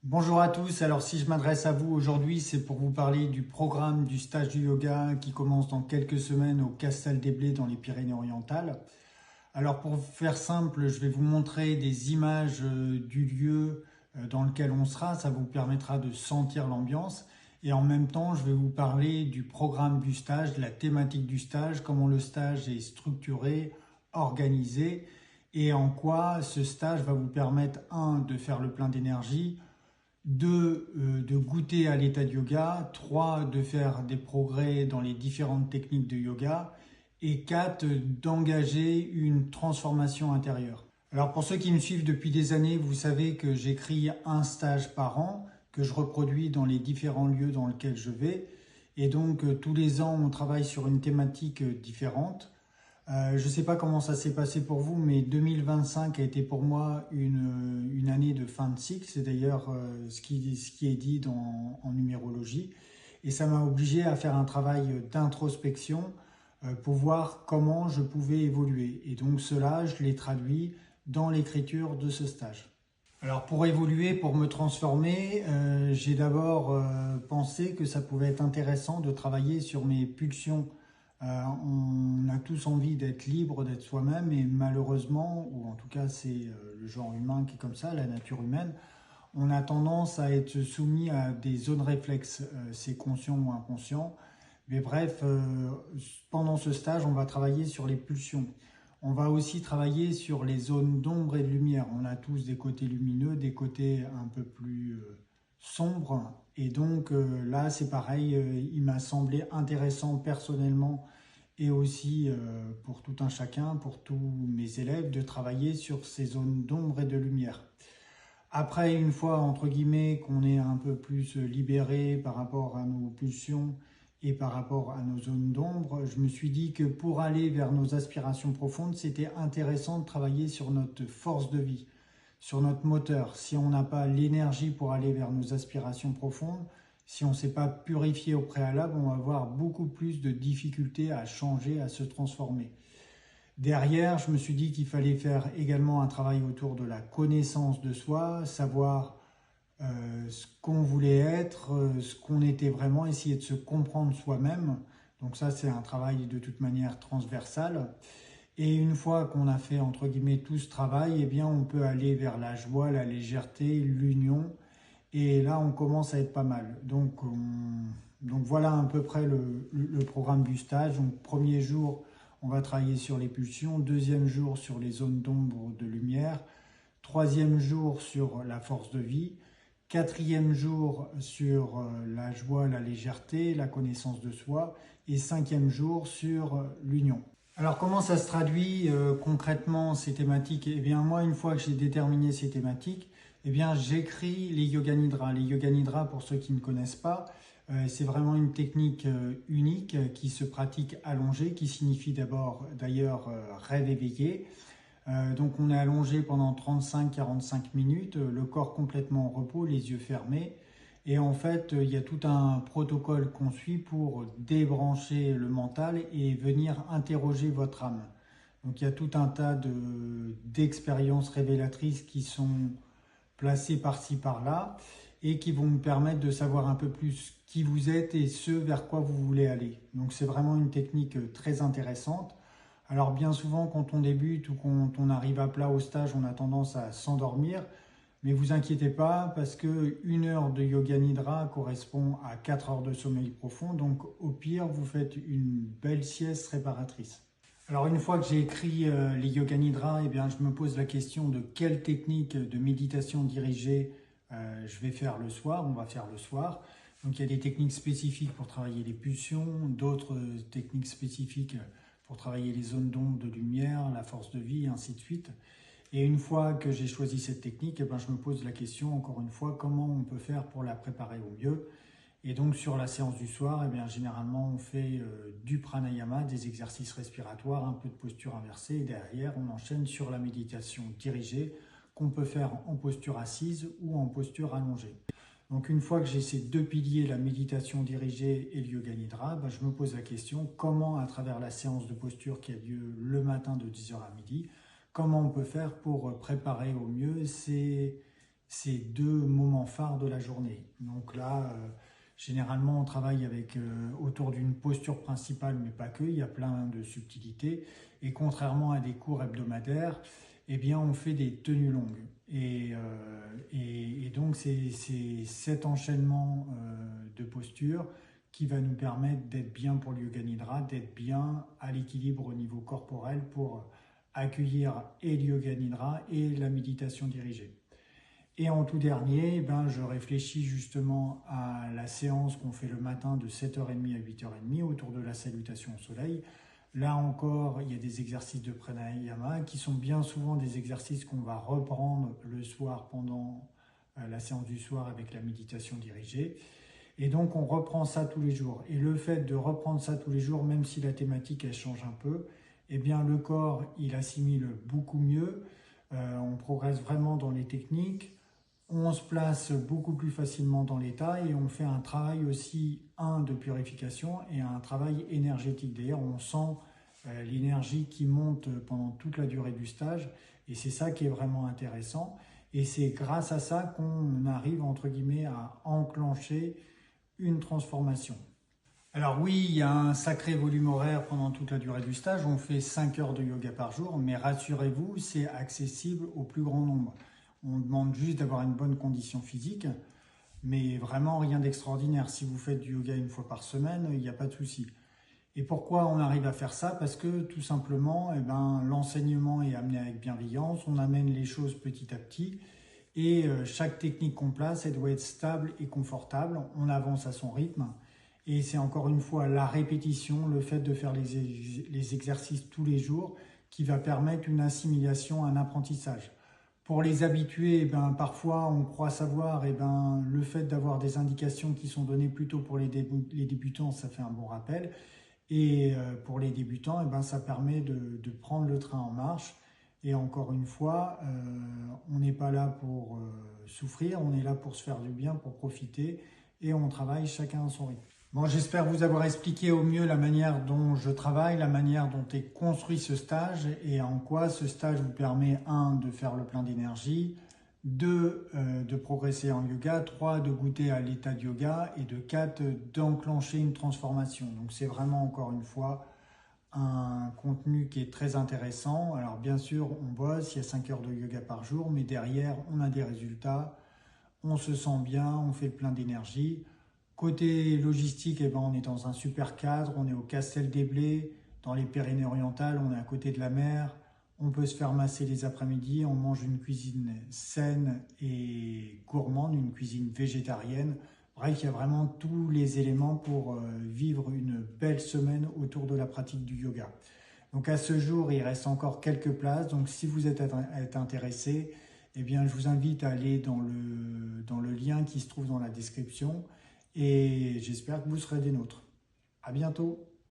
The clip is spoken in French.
Bonjour à tous, alors si je m'adresse à vous aujourd'hui, c'est pour vous parler du programme du stage du yoga qui commence dans quelques semaines au Castel des Blés dans les Pyrénées-Orientales. Alors pour faire simple, je vais vous montrer des images du lieu dans lequel on sera, ça vous permettra de sentir l'ambiance. Et en même temps, je vais vous parler du programme du stage, de la thématique du stage, comment le stage est structuré, organisé et en quoi ce stage va vous permettre, un, de faire le plein d'énergie, 2, de goûter à l'état de yoga, 3, de faire des progrès dans les différentes techniques de yoga, et 4, d'engager une transformation intérieure. Alors pour ceux qui me suivent depuis des années, vous savez que j'écris un stage par an, que je reproduis dans les différents lieux dans lesquels je vais, et donc tous les ans on travaille sur une thématique différente. Je ne sais pas comment ça s'est passé pour vous, mais 2025 a été pour moi une année de fin de cycle. C'est d'ailleurs ce qui est dit en numérologie. Et ça m'a obligé à faire un travail d'introspection pour voir comment je pouvais évoluer. Et donc cela, je l'ai traduit dans l'écriture de ce stage. Alors pour évoluer, pour me transformer, j'ai d'abord pensé que ça pouvait être intéressant de travailler sur mes pulsions. On a tous envie d'être libre, d'être soi-même, et malheureusement, ou en tout cas c'est le genre humain qui est comme ça, la nature humaine, on a tendance à être soumis à des zones réflexes, c'est conscient ou inconscient. Mais bref, pendant ce stage, on va travailler sur les pulsions. On va aussi travailler sur les zones d'ombre et de lumière. On a tous des côtés lumineux, des côtés un peu plus sombres. Et donc là, c'est pareil, il m'a semblé intéressant personnellement et aussi pour tout un chacun, pour tous mes élèves, de travailler sur ces zones d'ombre et de lumière. Après, une fois, entre guillemets, qu'on est un peu plus libéré par rapport à nos pulsions et par rapport à nos zones d'ombre, je me suis dit que pour aller vers nos aspirations profondes, c'était intéressant de travailler sur notre force de vie, sur notre moteur. Si on n'a pas l'énergie pour aller vers nos aspirations profondes, si on ne s'est pas purifié au préalable, on va avoir beaucoup plus de difficultés à changer, à se transformer. Derrière, je me suis dit qu'il fallait faire également un travail autour de la connaissance de soi, savoir ce qu'on voulait être, ce qu'on était vraiment, essayer de se comprendre soi-même. Donc ça, c'est un travail de toute manière transversal. Et une fois qu'on a fait, entre guillemets, tout ce travail, eh bien, on peut aller vers la joie, la légèreté, l'union. Et là, on commence à être pas mal. Donc voilà à peu près le programme du stage. Donc premier jour, on va travailler sur les pulsions. Deuxième jour, sur les zones d'ombre de lumière. Troisième jour, sur la force de vie. Quatrième jour, sur la joie, la légèreté, la connaissance de soi. Et cinquième jour, sur l'union. Alors comment ça se traduit concrètement ces thématiques? Eh bien moi, une fois que j'ai déterminé ces thématiques, eh bien j'écris les Yoga Nidra. Les Yoga Nidra, pour ceux qui ne connaissent pas, c'est vraiment une technique unique qui se pratique allongée, qui signifie d'abord d'ailleurs rêve éveillé. Donc on est allongé pendant 35-45 minutes, le corps complètement en repos, les yeux fermés. Et en fait, il y a tout un protocole qu'on suit pour débrancher le mental et venir interroger votre âme. Donc il y a tout un tas d'expériences révélatrices qui sont placées par-ci par-là et qui vont vous permettre de savoir un peu plus qui vous êtes et ce vers quoi vous voulez aller. Donc c'est vraiment une technique très intéressante. Alors bien souvent quand on débute ou quand on arrive à plat au stage, on a tendance à s'endormir. Mais vous inquiétez pas parce que 1 heure de yoga nidra correspond à 4 heures de sommeil profond. Donc au pire, vous faites une belle sieste réparatrice. Alors une fois que j'ai écrit les yoga nidra, eh bien, je me pose la question de quelle technique de méditation dirigée je vais faire le soir, on va faire le soir. Donc il y a des techniques spécifiques pour travailler les pulsions, d'autres techniques spécifiques pour travailler les zones d'ombre, de lumière, la force de vie, et ainsi de suite. Et une fois que j'ai choisi cette technique, eh ben, je me pose la question, encore une fois, comment on peut faire pour la préparer au mieux. Et donc sur la séance du soir, eh bien, généralement on fait du pranayama, des exercices respiratoires, un peu de posture inversée, et derrière on enchaîne sur la méditation dirigée qu'on peut faire en posture assise ou en posture allongée. Donc une fois que j'ai ces deux piliers, la méditation dirigée et le yoga nidra, ben, je me pose la question comment à travers la séance de posture qui a lieu le matin de 10 heures à midi, comment on peut faire pour préparer au mieux ces deux moments phares de la journée. Donc là, généralement, on travaille avec autour d'une posture principale, mais pas que, il y a plein de subtilités. Et contrairement à des cours hebdomadaires, eh bien, on fait des tenues longues. Et donc, c'est cet enchaînement de postures qui va nous permettre d'être bien pour le Yoga Nidra, d'être bien à l'équilibre au niveau corporel pour accueillir et le Yoga Nidra et la méditation dirigée. Et en tout dernier, ben, je réfléchis justement à la séance qu'on fait le matin de 7h30 à 8h30 autour de la salutation au soleil. Là encore, il y a des exercices de pranayama qui sont bien souvent des exercices qu'on va reprendre le soir pendant la séance du soir avec la méditation dirigée. Et donc on reprend ça tous les jours. Et le fait de reprendre ça tous les jours, même si la thématique elle change un peu, eh bien le corps il assimile beaucoup mieux. On progresse vraiment dans les techniques. On se place beaucoup plus facilement dans l'état et on fait un travail aussi, de purification et un travail énergétique. D'ailleurs, on sent l'énergie qui monte pendant toute la durée du stage et c'est ça qui est vraiment intéressant. Et c'est grâce à ça qu'on arrive, entre guillemets, à enclencher une transformation. Alors oui, il y a un sacré volume horaire pendant toute la durée du stage. On fait 5 heures de yoga par jour, mais rassurez-vous, c'est accessible au plus grand nombre. On demande juste d'avoir une bonne condition physique, mais vraiment rien d'extraordinaire. Si vous faites du yoga une fois par semaine, il n'y a pas de souci. Et pourquoi on arrive à faire ça? Parce que tout simplement, eh ben, l'enseignement est amené avec bienveillance, on amène les choses petit à petit, et chaque technique qu'on place, elle doit être stable et confortable. On avance à son rythme. Et c'est encore une fois la répétition, le fait de faire les exercices tous les jours qui va permettre une assimilation, un apprentissage. Pour les habitués, eh ben, parfois on croit savoir, eh ben, le fait d'avoir des indications qui sont données plutôt pour les débutants, ça fait un bon rappel. Et pour les débutants, eh ben, ça permet de prendre le train en marche. Et encore une fois, on n'est pas là pour souffrir, on est là pour se faire du bien, pour profiter. Et on travaille chacun à son rythme. Bon, j'espère vous avoir expliqué au mieux la manière dont je travaille, la manière dont est construit ce stage et en quoi ce stage vous permet, de faire le plein d'énergie, 2, de progresser en yoga, 3, de goûter à l'état de yoga et 4, d'enclencher une transformation. Donc c'est vraiment encore une fois un contenu qui est très intéressant. Alors bien sûr, on bosse, il y a 5 heures de yoga par jour, mais derrière, on a des résultats, on se sent bien, on fait le plein d'énergie. Côté logistique, eh ben, on est dans un super cadre, on est au Castel des Blés, dans les Pyrénées-Orientales, on est à côté de la mer, on peut se faire masser les après-midi, on mange une cuisine saine et gourmande, une cuisine végétarienne. Bref, il y a vraiment tous les éléments pour vivre une belle semaine autour de la pratique du yoga. Donc à ce jour, il reste encore quelques places, donc si vous êtes intéressé, eh bien, je vous invite à aller dans le lien qui se trouve dans la description et j'espère que vous serez des nôtres. À bientôt!